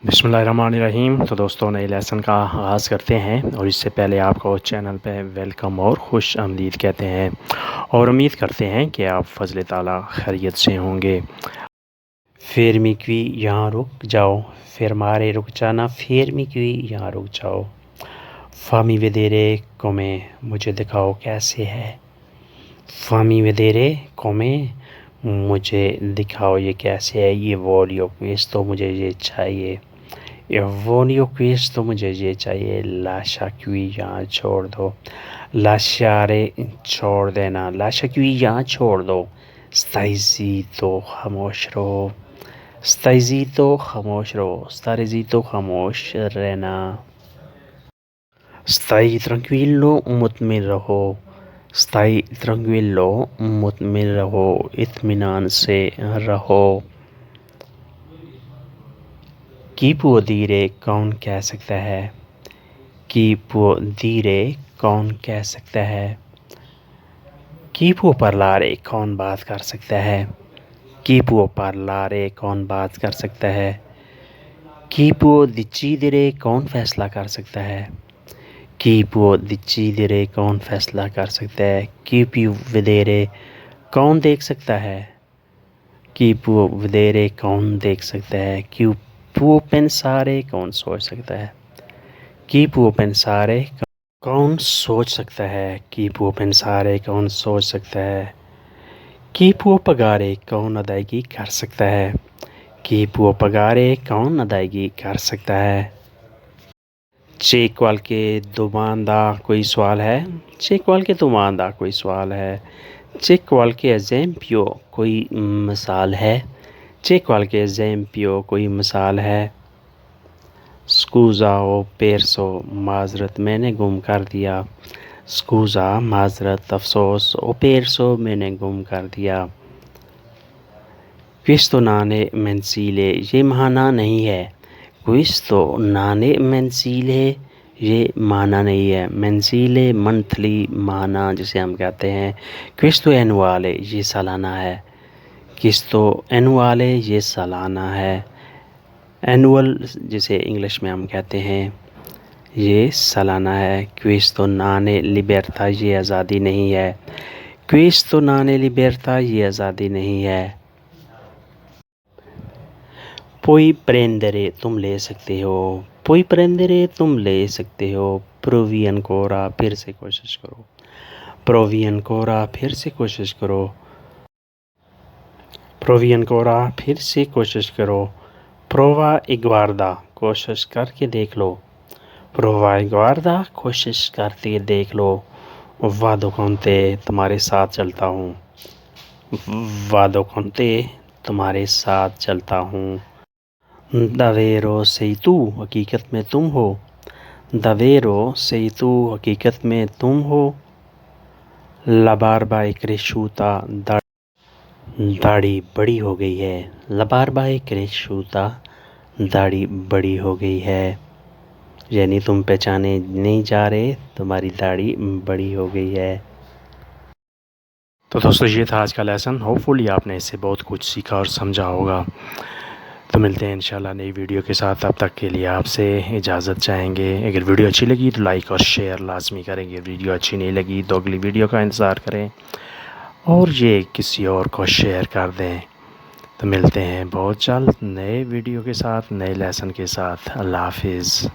بسم اللہ الرحمن الرحیم۔ تو دوستوں نئے لیسن کا آغاز کرتے ہیں، اور اس سے پہلے آپ کو چینل پہ ویلکم اور خوش آمدید کہتے ہیں، اور امید کرتے ہیں کہ آپ فضل تعالیٰ خیریت سے ہوں گے۔ فرمی کی یہاں رک جاؤ، فرمارے رک جانا، فرمی کی یہاں رک جاؤ، فامی ودیرے کومیں مجھے دکھاؤ کیسے ہے، فامی ودیرے کومیں مجھے دکھاؤ یہ کیسے ہے، یہ وولیو کویس تو مجھے یہ چاہیے، یہ وولیو کویس تو مجھے یہ چاہیے، لاشا کیوی یہاں چھوڑ دو، لاشارے چھوڑ دینا، لاشا کیوی یہاں چھوڑ دو، ستائزی تو خاموش رہو، ستائزی تو خاموش رہو، ستارزی تو خاموش رہنا، ستائی ترنکویلو مطمئن رہو، ستائی ترنکویلو مطمئن رہو، اطمینان سے رہو۔ کی پو دیرے کون کہہ سکتا ہے، کی پو دیرے کون کہہ سکتا ہے، کی پو پر لارے کون بات کر سکتا ہے، کی پو پر لارے کون بات کر سکتا ہے، کی پو دچی درے کون فیصلہ کر سکتا ہے، کی پو دچی درے کون فیصلہ کر سکتا ہے، کی پو ودیرے کون دیکھ سکتا ہے، کی پو ودیرے کون دیکھ سکتا ہے، کی پو پنسارے کون سوچ سکتا ہے، کی پو پنسارے کون سوچ سکتا ہے، کی پو پنسارے کون سوچ سکتا ہے، کی پو پگارے کون ادائیگی کر سکتا ہے، کی پو پگارے کون ادائیگی کر سکتا ہے۔ چیک وال کے دوماندہ کوئی سوال ہے، چیک وال کے دوماندہ کوئی سوال ہے، چیک وال کے ایزیمپیو کوئی مثال ہے، چیک وال کے ایزیمپیو کوئی مثال ہے۔ سکوزا او پیرسو معذرت میں نے گم کر دیا، سکوزا معذرت افسوس، او پیرسو میں نے گم کر دیا۔ کویستو نانے منسیلے یہ معنی نہیں ہے، کویستو نانے منسیلے یہ معنی نہیں ہے، منسیلے منتھلی معنی جسے ہم کہتے ہیں، کویستو اینوالے یہ سالانہ ہے، کویستو اینوالے یہ سالانہ ہے، اینول جسے انگلش میں ہم کہتے ہیں یہ سالانہ ہے۔ کویستو نانے لیبرتا یہ آزادی نہیں ہے، کویستو نانے لیبرتا یہ آزادی نہیں ہے۔ پوئی پریندرے تم لے سکتے ہو، پوئی پریندرے تم لے سکتے ہو، پرووین کورا پھر سے کوشش کرو، پرووین کورا پھر سے کوشش کرو، پرووین کورا پھر سے کوشش کرو، پرووا ایگواردا کوشش کر کے دیکھ لو، پرووا ایگواردا کوشش کر کے دیکھ لو، وادو کونتے تمہارے ساتھ چلتا ہوں، وادو کونتے تمہارے ساتھ چلتا ہوں۔ داویرو سیتو حقیقت میں تم ہو، داویرو سیتو حقیقت میں تم ہو، لباربا کریشوتا داڑھی بڑی ہو گئی ہے، لباربا کریشوتا داڑھی بڑی ہو گئی ہے، یعنی تم پہچانے نہیں جا رہے، تمہاری داڑھی بڑی ہو گئی ہے۔ تو دوستو یہ تھا آج کا لیسن، ہوپ فلی آپ نے اس سے بہت کچھ سیکھا اور سمجھا ہوگا۔ تو ملتے ہیں انشاءاللہ نئی ویڈیو کے ساتھ، تب تک کے لیے آپ سے اجازت چاہیں گے۔ اگر ویڈیو اچھی لگی تو لائک اور شیئر لازمی کریں گے، ویڈیو اچھی نہیں لگی تو اگلی ویڈیو کا انتظار کریں اور یہ کسی اور کو شیئر کر دیں۔ تو ملتے ہیں بہت جلد نئے ویڈیو کے ساتھ، نئے لیسن کے ساتھ۔ اللہ حافظ۔